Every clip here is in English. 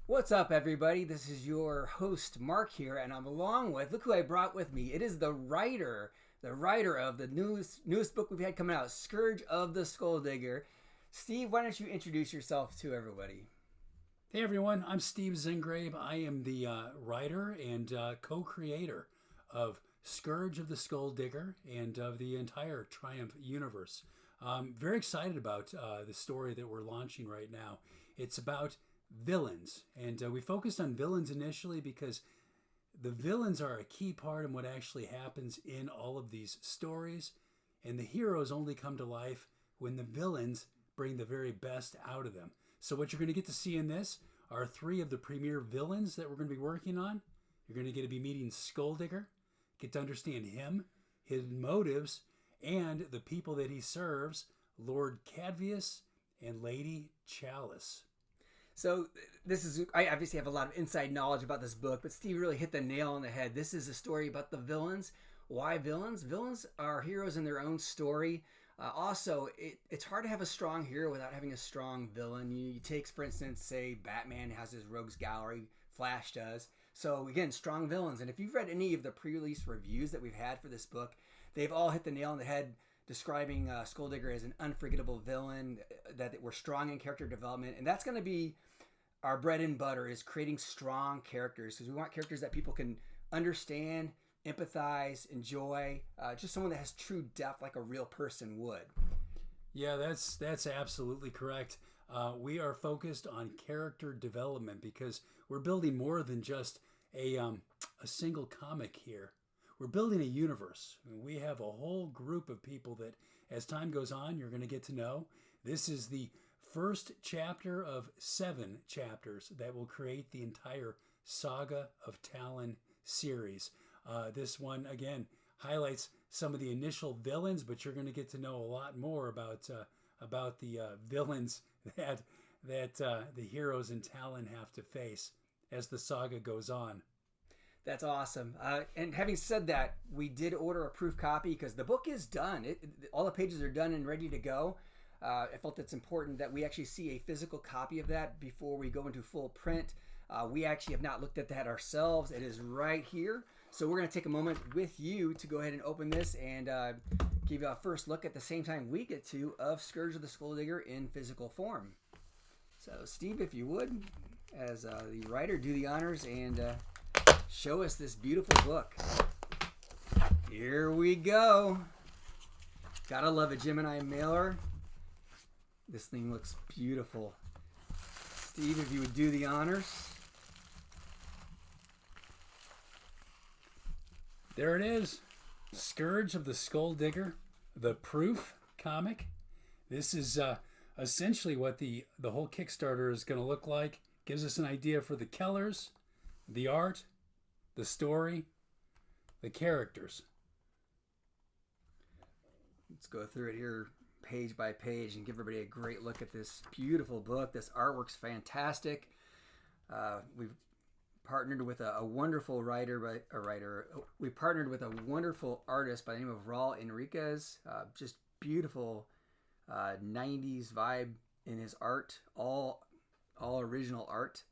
What's up, everybody? This is your host, Mark here, and I'm along with, look who I brought with me. It is the writer of the newest book we've had coming out, Scourge of the Skulldigger. Steve, why don't you introduce yourself to everybody? Hey everyone, I'm Steve Zinngrabe. I am the writer and co-creator of Scourge of the Skulldigger and of the entire Triumph universe. I'm very excited about the story that we're launching right now. It's about villains, and we focused on villains initially because the villains are a key part in what actually happens in all of these stories, and the heroes only come to life when the villains bring the very best out of them. So what you're going to get to see in this are three of the premier villains that we're going to be working on. You're going to get to be meeting Skulldigger, get to understand him, his motives, and the people that he serves, Lord Cadvius and Lady Chalice. So I obviously have a lot of inside knowledge about this book, but Steve really hit the nail on the head. This is a story about the villains. Why villains? Villains are heroes in their own story. Also, it's hard to have a strong hero without having a strong villain. You take, for instance, say Batman has his rogues gallery, Flash does. So again, strong villains. And if you've read any of the pre-release reviews that we've had for this book, they've all hit the nail on the head, describing Skulldigger as an unforgettable villain, that we're strong in character development. And that's going to be our bread and butter, is creating strong characters, because we want characters that people can understand, empathize, enjoy, just someone that has true depth like a real person would. Yeah, that's absolutely correct. We are focused on character development because we're building more than just a single comic here. We're building a universe. We have a whole group of people that, as time goes on, you're going to get to know. This is the first chapter of 7 chapters that will create the entire Saga of Talon series. This one, again, highlights some of the initial villains, but you're going to get to know a lot more about the villains that the heroes in Talon have to face as the saga goes on. That's awesome. And having said that, we did order a proof copy because the book is done. All the pages are done and ready to go. I felt it's important that we actually see a physical copy of that before we go into full print. We actually have not looked at that ourselves. It is right here. So we're going to take a moment with you to go ahead and open this and give you a first look at the same time we get to of Scourge of the Skulldigger in physical form. So Steve, if you would, as the writer, do the honors and show us this beautiful book. Here we go. Gotta love a Gemini mailer. This thing looks beautiful. Steve, if you would do the honors. There it is. Scourge of the Skulldigger, the proof comic. This is essentially what the whole Kickstarter is going to look like. Gives us an idea for the colors, the art, the story, the characters. Let's go through it here page by page and give everybody a great look at this beautiful book. This artwork's fantastic. We've partnered with a wonderful We partnered with a wonderful artist by the name of Raul Enriquez. Just beautiful 90s vibe in his art. All original art.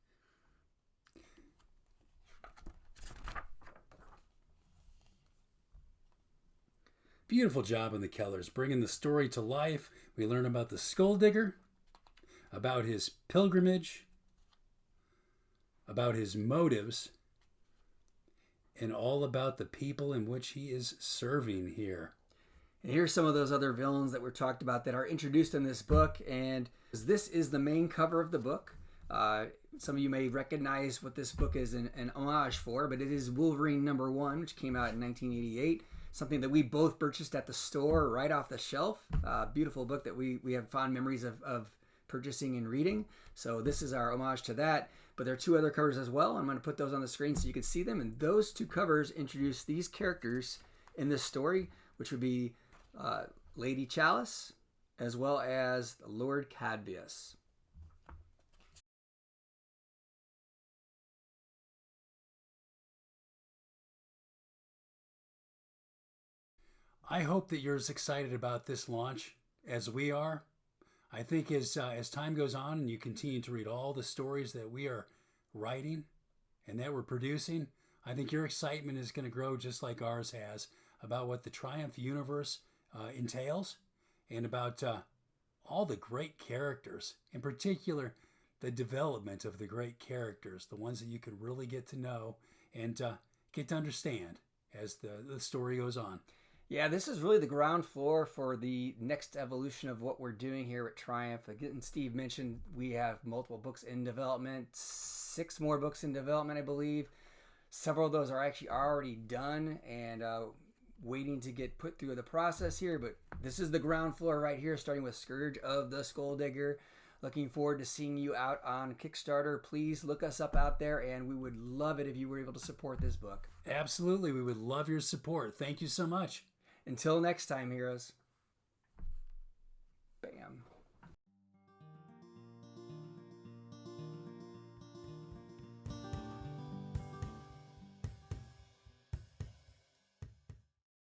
Beautiful job on the colors, bringing the story to life. We learn about the Skulldigger, about his pilgrimage, about his motives, and all about the people in which he is serving here. And here's some of those other villains that were talked about that are introduced in this book. And this is the main cover of the book. Some of you may recognize what this book is an homage for, but it is Wolverine #1, which came out in 1988. Something that we both purchased at the store right off the shelf. Beautiful book that we have fond memories of purchasing and reading. So this is our homage to that. But there are 2 other covers as well. I'm going to put those on the screen so you can see them. And those 2 covers introduce these characters in this story, which would be Lady Chalice as well as Lord Cadvius. I hope that you're as excited about this launch as we are. I think as time goes on and you continue to read all the stories that we are writing and that we're producing, I think your excitement is going to grow just like ours has about what the Triumph universe entails and about all the great characters, in particular, the development of the great characters, the ones that you could really get to know and get to understand as the story goes on. Yeah, this is really the ground floor for the next evolution of what we're doing here at Triumph. Again, Steve mentioned we have multiple books in development, 6 more books in development, I believe. Several of those are actually already done and waiting to get put through the process here. But this is the ground floor right here, starting with Scourge of the Skulldigger. Looking forward to seeing you out on Kickstarter. Please look us up out there, and we would love it if you were able to support this book. Absolutely. We would love your support. Thank you so much. Until next time, heroes.